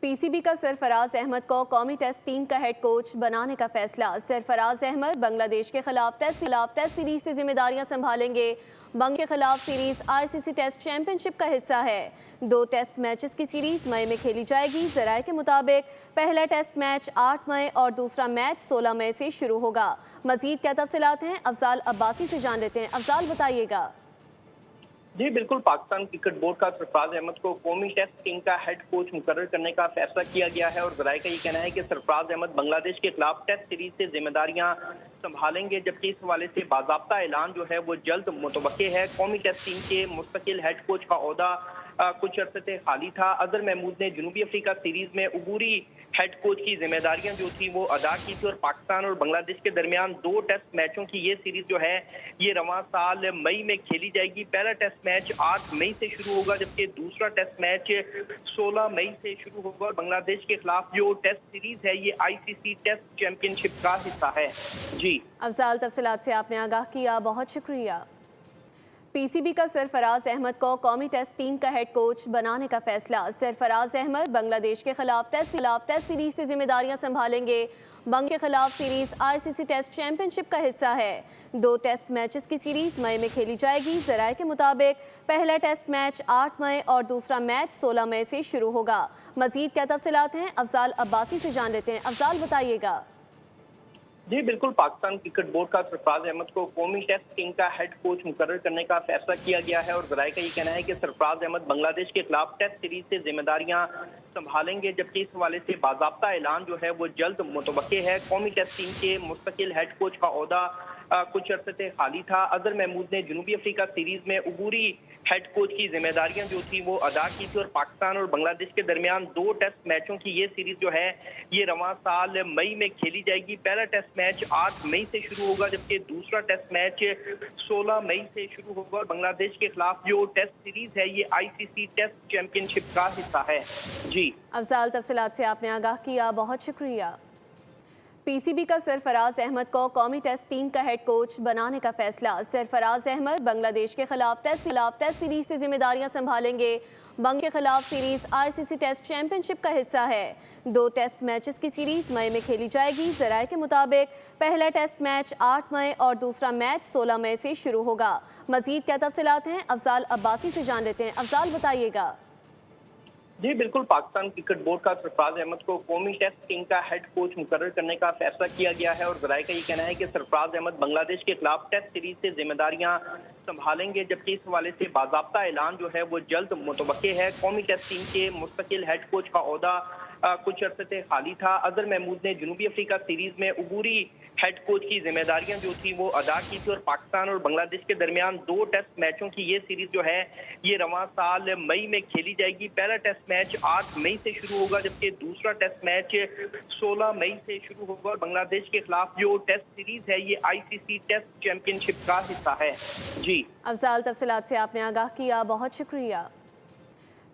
PCB का सरफराज अहमद को कौमी टेस्ट टीम का हेड कोच बनाने का फैसला। सरफराज अहमद बांग्लादेश के खिलाफ टेस्ट सीरीज से जिम्मेदारियां संभालेंगे। बंग के खिलाफ सीरीज आईसीसी टेस्ट चैंपियनशिप का हिस्सा है। 2 टेस्ट मैचेस की सीरीज मई में खेली जाएगी। जराये के मुताबिक पहला टेस्ट मैच 8 मई और दूसरा मैच 16 मई से शुरू होगा। मजीद क्या तफसीलात हैं, अफजाल अब्बासी से जान लेते हैं। अफजाल बताइएगा। जी बिल्कुल, पाकिस्तान क्रिकेट बोर्ड का सरफराज अहमद को कौमी टेस्ट टीम का हेड कोच मुकर्रर करने का फैसला किया गया है और जराये का ये कहना है कि सरफराज अहमद बांग्लादेश के खिलाफ टेस्ट सीरीज से जिम्मेदारियां संभालेंगे, जबकि इस हवाले से बाज़ाब्ता ऐलान जो है वो जल्द मुतवक्के है। कौमी टेस्ट टीम के मुस्तकिल हेड कोच का ओहदा कुछ अरसे से खाली था। अजहर महमूद ने जनूबी अफ्रीका सीरीज में अबूरी हेड कोच की जिम्मेदारियां जो थी वो अदा की थी और पाकिस्तान और बांग्लादेश के दरमियान 2 टेस्ट मैचों की ये सीरीज जो है ये रवां साल मई में खेली जाएगी। पहला टेस्ट मैच 8 मई से शुरू होगा, जबकि दूसरा टेस्ट मैच 16 मई से शुरू होगा और बांग्लादेश के खिलाफ जो टेस्ट सीरीज है ये आईसीसी टेस्ट चैंपियनशिप का हिस्सा है। जी अफजाल, तफसीलात से आपने आगाह किया, बहुत शुक्रिया। पीसीबी का सरफराज अहमद को कौमी टेस्ट टीम का हेड कोच बनाने का फैसला। सरफराज अहमद बांग्लादेश के खिलाफ टेस्ट सीरीज से जिम्मेदारियां संभालेंगे। बंग के खिलाफ सीरीज आईसीसी टेस्ट चैंपियनशिप का हिस्सा है। 2 टेस्ट मैचेस की सीरीज मई में खेली जाएगी। जराये के मुताबिक पहला टेस्ट मैच 8 मई और दूसरा मैच 16 मई से शुरू होगा। मजीद क्या तफसीलात हैं, अफजाल अब्बासी से जान लेते हैं। अफजाल बताइएगा। जी बिल्कुल, पाकिस्तान क्रिकेट बोर्ड का सरफराज अहमद को कौमी टेस्ट टीम का हेड कोच मुकर्रर करने का फैसला किया गया है और जराये का ये कहना है कि सरफराज अहमद बांग्लादेश के खिलाफ टेस्ट सीरीज से जिम्मेदारियां संभालेंगे, जबकि इस हवाले से बाज़ाब्ता ऐलान जो है वो जल्द मुतवक्के है। कौमी टेस्ट टीम के मुस्तकिल हेड कोच का ओहदा कुछ अरसे से खाली था। अजहर महमूद ने जनूबी अफ्रीका सीरीज में अबूरी हेड कोच की जिम्मेदारियां जो थी वो अदा की थी और पाकिस्तान और बांग्लादेश के दरमियान 2 टेस्ट मैचों की ये सीरीज जो है ये रवां साल मई में खेली जाएगी। पहला टेस्ट मैच 8 मई से शुरू होगा, जबकि दूसरा टेस्ट मैच 16 मई से शुरू होगा और बांग्लादेश के खिलाफ जो टेस्ट सीरीज है ये आईसीसी टेस्ट चैंपियनशिप का हिस्सा है। जी अफजाल, तफसीलात से आपने आगाह किया, बहुत शुक्रिया। पीसीबी का सरफराज अहमद को कौमी टेस्ट टीम का हेड कोच बनाने का फैसला। सरफराज अहमद बांग्लादेश के खिलाफ टेस्ट सीरीज से जिम्मेदारियां संभालेंगे। बंग के खिलाफ सीरीज आईसीसी टेस्ट चैंपियनशिप का हिस्सा है। 2 टेस्ट मैचेस की सीरीज मई में खेली जाएगी। जराये के मुताबिक पहला टेस्ट मैच 8 मई और दूसरा मैच 16 मई से शुरू होगा। मजीद क्या तफसीलात हैं, अफजाल अब्बासी से जान लेते हैं। अफजाल बताइएगा। जी बिल्कुल, पाकिस्तान क्रिकेट बोर्ड का सरफराज अहमद को कौमी टेस्ट टीम का हेड कोच मुकर्रर करने का फैसला किया गया है और जराये का ये कहना है कि सरफराज अहमद बांग्लादेश के खिलाफ टेस्ट सीरीज से जिम्मेदारियां संभालेंगे, जबकि इस हवाले से बाज़ाब्ता ऐलान जो है वो जल्द मुतवक्के है। कौमी टेस्ट टीम के मुस्तकिल हेड कोच का ओहदा कुछ अरसे से खाली था। अजहर महमूद ने जनूबी अफ्रीका सीरीज में अबूरी हेड कोच की जिम्मेदारियां जो थी वो अदा की थी और पाकिस्तान और बांग्लादेश के दरमियान 2 टेस्ट मैचों की ये सीरीज जो है ये रवां साल मई में खेली जाएगी। पहला टेस्ट मैच 8 मई से शुरू होगा, जबकि दूसरा टेस्ट मैच 16 मई से शुरू होगा और बांग्लादेश के खिलाफ जो टेस्ट सीरीज है ये आईसीसी टेस्ट चैंपियनशिप का हिस्सा है। जी अफजाल, तफसीलात से आपने आगाह किया, बहुत शुक्रिया।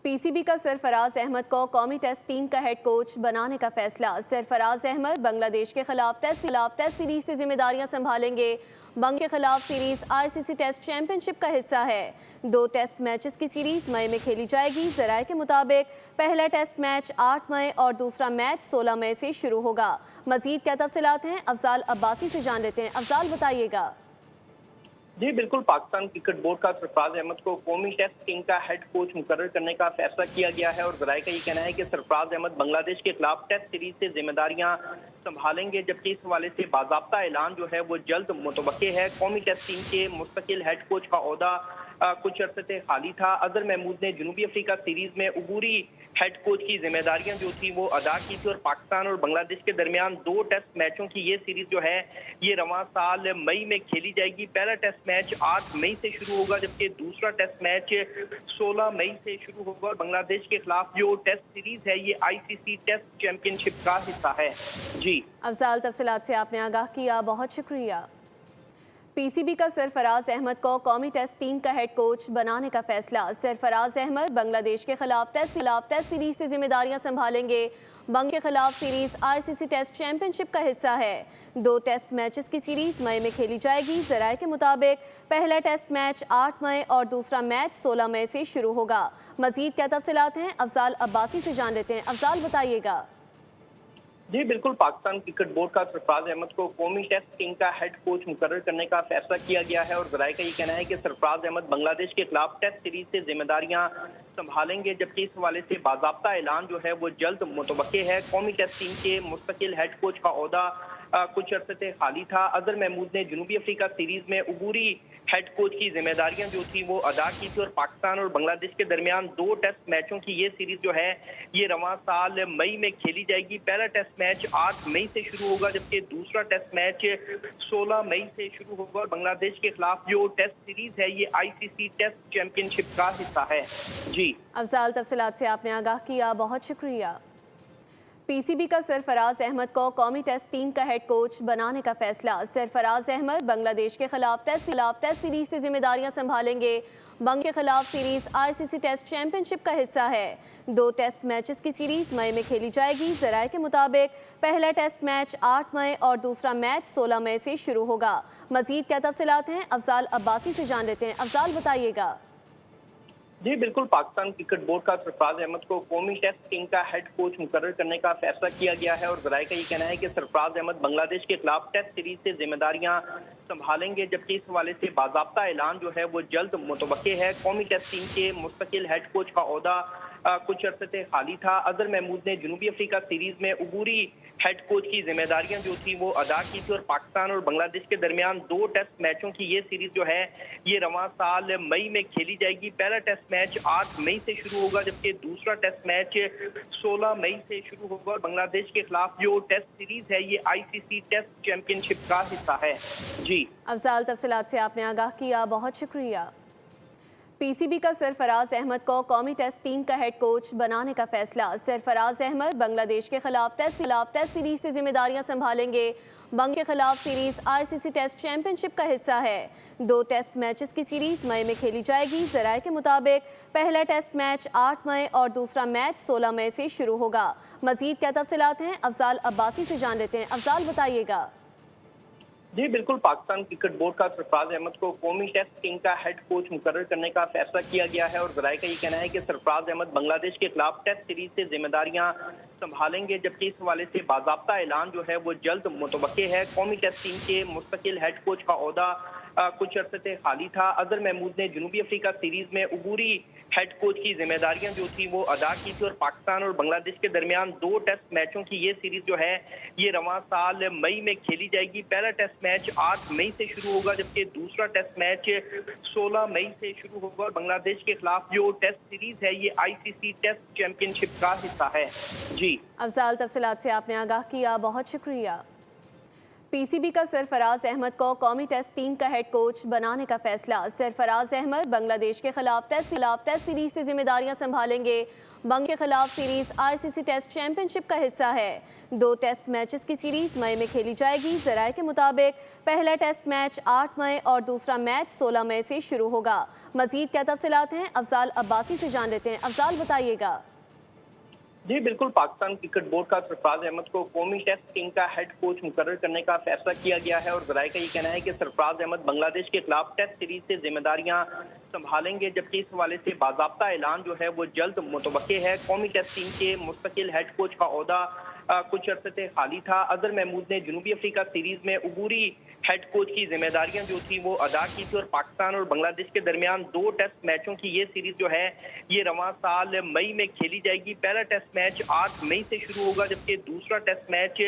पीसीबी का सरफराज अहमद को कौमी टेस्ट टीम का हेड कोच बनाने का फैसला। सरफराज अहमद बांग्लादेश के खिलाफ टेस्ट सीरीज से जिम्मेदारियां संभालेंगे। बंग के खिलाफ सीरीज आईसीसी टेस्ट चैंपियनशिप का हिस्सा है। 2 टेस्ट मैचेस की सीरीज मई में खेली जाएगी। जराये के मुताबिक पहला टेस्ट मैच 8 मई और दूसरा मैच 16 मई से शुरू होगा। मजीद क्या तफसीलात हैं, अफजाल अब्बासी से जान लेते हैं। अफजाल बताइएगा। जी बिल्कुल, पाकिस्तान क्रिकेट बोर्ड का सरफराज अहमद को कौमी टेस्ट टीम का हेड कोच मुकर्रर करने का फैसला किया गया है और जराये का ये कहना है कि सरफराज अहमद बांग्लादेश के खिलाफ टेस्ट सीरीज से जिम्मेदारियां संभालेंगे, जबकि इस हवाले से बाज़ाब्ता ऐलान जो है वो जल्द मुतवक्के है। कौमी टेस्ट टीम के मुस्तकिल हेड कोच का ओहदा कुछ अरसे से खाली था। अजहर महमूद ने जनूबी अफ्रीका सीरीज में अबूरी हेड कोच की जिम्मेदारियां जो थी वो अदा की थी और पाकिस्तान और बांग्लादेश के दरमियान 2 टेस्ट मैचों की ये सीरीज जो है ये रवां साल मई में खेली जाएगी। पहला टेस्ट मैच 8 मई से शुरू होगा, जबकि दूसरा टेस्ट मैच 16 मई से शुरू होगा और बांग्लादेश के खिलाफ जो टेस्ट सीरीज है ये आईसीसी टेस्ट चैंपियनशिप का हिस्सा है। जी अफजाल, तफसीलात से आपने आगाह किया, बहुत शुक्रिया। पीसीबी का सरफराज अहमद को कौमी टेस्ट टीम का हेड कोच बनाने का फैसला। सरफराज अहमद बांग्लादेश के खिलाफ टेस्ट सीरीज से जिम्मेदारियां संभालेंगे। बंग के खिलाफ सीरीज आईसीसी टेस्ट चैंपियनशिप का हिस्सा है। 2 टेस्ट मैचेस की सीरीज मई में खेली जाएगी। जराये के मुताबिक पहला टेस्ट मैच 8 मई और दूसरा मैच 16 मई से शुरू होगा। मजीद क्या तफसीलात हैं, अफजाल अब्बासी से जान लेते हैं। अफजाल बताइएगा। जी बिल्कुल, पाकिस्तान क्रिकेट बोर्ड का सरफराज अहमद को कौमी टेस्ट टीम का हेड कोच मुकर्रर करने का फैसला किया गया है और जराये का ये कहना है कि सरफराज अहमद बांग्लादेश के खिलाफ टेस्ट सीरीज से जिम्मेदारियां संभालेंगे, जबकि इस हवाले से बाज़ाब्ता ऐलान जो है वो जल्द मुतवक्के है। कौमी टेस्ट टीम के मुस्तकिल हेड कोच का ओहदा कुछ अरसे से खाली था। अजहर महमूद ने जनूबी अफ्रीका सीरीज में अबूरी हेड कोच की जिम्मेदारियां जो थी वो अदा की थी और पाकिस्तान और बांग्लादेश के दरमियान 2 टेस्ट मैचों की ये सीरीज जो है ये रवां साल मई में खेली जाएगी। पहला टेस्ट मैच 8 मई से शुरू होगा, जबकि दूसरा टेस्ट मैच 16 मई से शुरू होगा और बांग्लादेश के खिलाफ जो टेस्ट सीरीज है ये आईसीसी टेस्ट चैंपियनशिप का हिस्सा है। जी अफजाल, तफसीलात से आपने आगाह किया, बहुत शुक्रिया। पीसीबी का सरफराज अहमद को कौमी टेस्ट टीम का हेड कोच बनाने का फैसला। सरफराज अहमद बांग्लादेश के खिलाफ टेस्ट सीरीज से जिम्मेदारियां संभालेंगे। बंग के खिलाफ सीरीज आईसीसी टेस्ट चैंपियनशिप का हिस्सा है। 2 टेस्ट मैचेस की सीरीज मई में खेली जाएगी। जराये के मुताबिक पहला टेस्ट मैच 8 मई और दूसरा मैच 16 मई से शुरू होगा। मजीद क्या तफसीलात हैं, अफजाल अब्बासी से जान लेते हैं। अफजाल बताइएगा। जी बिल्कुल, पाकिस्तान क्रिकेट बोर्ड का सरफराज अहमद को कौमी टेस्ट टीम का हेड कोच मुकर्रर करने का फैसला किया गया है और जराये का ये कहना है कि सरफराज अहमद बांग्लादेश के खिलाफ टेस्ट सीरीज से जिम्मेदारियां संभालेंगे, जबकि इस हवाले से बाज़ाब्ता ऐलान जो है वो जल्द मुतवक्के है। कौमी टेस्ट टीम के मुस्तकिल हेड कोच का ओहदा कुछ अरसे से खाली था। अजहर महमूद ने जनूबी अफ्रीका सीरीज में अबूरी हेड कोच की जिम्मेदारियां जो थी वो अदा की थी और पाकिस्तान और बांग्लादेश के दरमियान 2 टेस्ट मैचों की ये सीरीज जो है ये रवां साल मई में खेली जाएगी। पहला टेस्ट मैच 8 मई से शुरू होगा, जबकि दूसरा टेस्ट मैच 16 मई से शुरू होगा और बांग्लादेश के खिलाफ जो टेस्ट सीरीज है ये आईसीसी टेस्ट चैंपियनशिप का हिस्सा है। जी अफजाल, तफसीलात से आपने आगाह किया, बहुत शुक्रिया। पीसीबी का सरफराज अहमद को कौमी टेस्ट टीम का हेड कोच बनाने का फैसला। सरफराज अहमद बांग्लादेश के खिलाफ टेस्ट सीरीज से जिम्मेदारियां संभालेंगे। बंग के खिलाफ सीरीज आईसीसी टेस्ट चैंपियनशिप का हिस्सा है। 2 टेस्ट मैचेस की सीरीज मई में खेली जाएगी। जराये के मुताबिक पहला टेस्ट मैच 8 मई और दूसरा मैच 16 मई से शुरू होगा। मजीद क्या तफसीलात हैं, अफजाल अब्बासी से जान लेते हैं। अफजाल बताइएगा। जी बिल्कुल, पाकिस्तान क्रिकेट बोर्ड का सरफराज अहमद को कौमी टेस्ट टीम का हेड कोच मुकर्रर करने का फैसला किया गया है और जराये का ये कहना है कि सरफराज अहमद बांग्लादेश के खिलाफ टेस्ट सीरीज से जिम्मेदारियां संभालेंगे, जबकि इस हवाले से बाज़ाब्ता ऐलान जो है वो जल्द मुतवक्के है। कौमी टेस्ट टीम के मुस्तकिल हेड कोच का ओहदा कुछ अरसे से खाली था। अजहर महमूद ने जनूबी अफ्रीका सीरीज में अबूरी हेड कोच की जिम्मेदारियां जो थी वो अदा की थी और पाकिस्तान और बांग्लादेश के दरमियान 2 टेस्ट मैचों की ये सीरीज जो है ये रवां साल मई में खेली जाएगी। पहला टेस्ट मैच 8 मई से शुरू होगा, जबकि दूसरा टेस्ट मैच 16 मई से शुरू होगा और बांग्लादेश के खिलाफ जो टेस्ट सीरीज है ये आईसीसी टेस्ट चैंपियनशिप का हिस्सा है। जी अफजाल, तफसीलात से आपने आगाह किया, बहुत शुक्रिया। पीसीबी का सरफराज अहमद को कौमी टेस्ट टीम का हेड कोच बनाने का फैसला। सरफराज अहमद बांग्लादेश के खिलाफ टेस्ट सीरीज से जिम्मेदारियां संभालेंगे। बंग के खिलाफ सीरीज आईसीसी टेस्ट चैंपियनशिप का हिस्सा है। 2 टेस्ट मैचेस की सीरीज मई में खेली जाएगी। जराये के मुताबिक पहला टेस्ट मैच 8 मई और दूसरा मैच 16 मई से शुरू होगा। मजीद क्या तफसीलात हैं, अफजाल अब्बासी से जान लेते हैं। अफजाल बताइएगा। जी बिल्कुल, पाकिस्तान क्रिकेट बोर्ड का सरफराज अहमद को कौमी टेस्ट टीम का हेड कोच मुकर्रर करने का फैसला किया गया है और जराये का ये कहना है कि सरफराज अहमद बांग्लादेश के खिलाफ टेस्ट सीरीज से जिम्मेदारियां संभालेंगे, जबकि इस हवाले से बाज़ाब्ता ऐलान जो है वो जल्द मुतवक्के है। कौमी टेस्ट टीम के मुस्तकिल हेड कोच का ओहदा कुछ अरसे से खाली था। अजहर महमूद ने जनूबी अफ्रीका सीरीज में अबूरी हेड कोच की जिम्मेदारियां जो थी वो अदा की थी और पाकिस्तान और बांग्लादेश के दरमियान 2 टेस्ट मैचों की ये सीरीज जो है ये रवां साल मई में खेली जाएगी। पहला टेस्ट मैच 8 मई से शुरू होगा, जबकि दूसरा टेस्ट मैच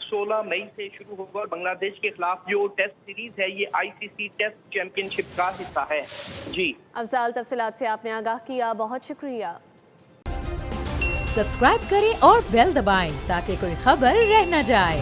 16 मई से शुरू होगा और बांग्लादेश के खिलाफ जो टेस्ट सीरीज है ये आईसीसी टेस्ट चैंपियनशिप का हिस्सा है। जी अफजाल, तफसीलात से आपने आगाह किया, बहुत शुक्रिया। सब्सक्राइब करें और बेल दबाएं ताकि कोई खबर रह न जाए।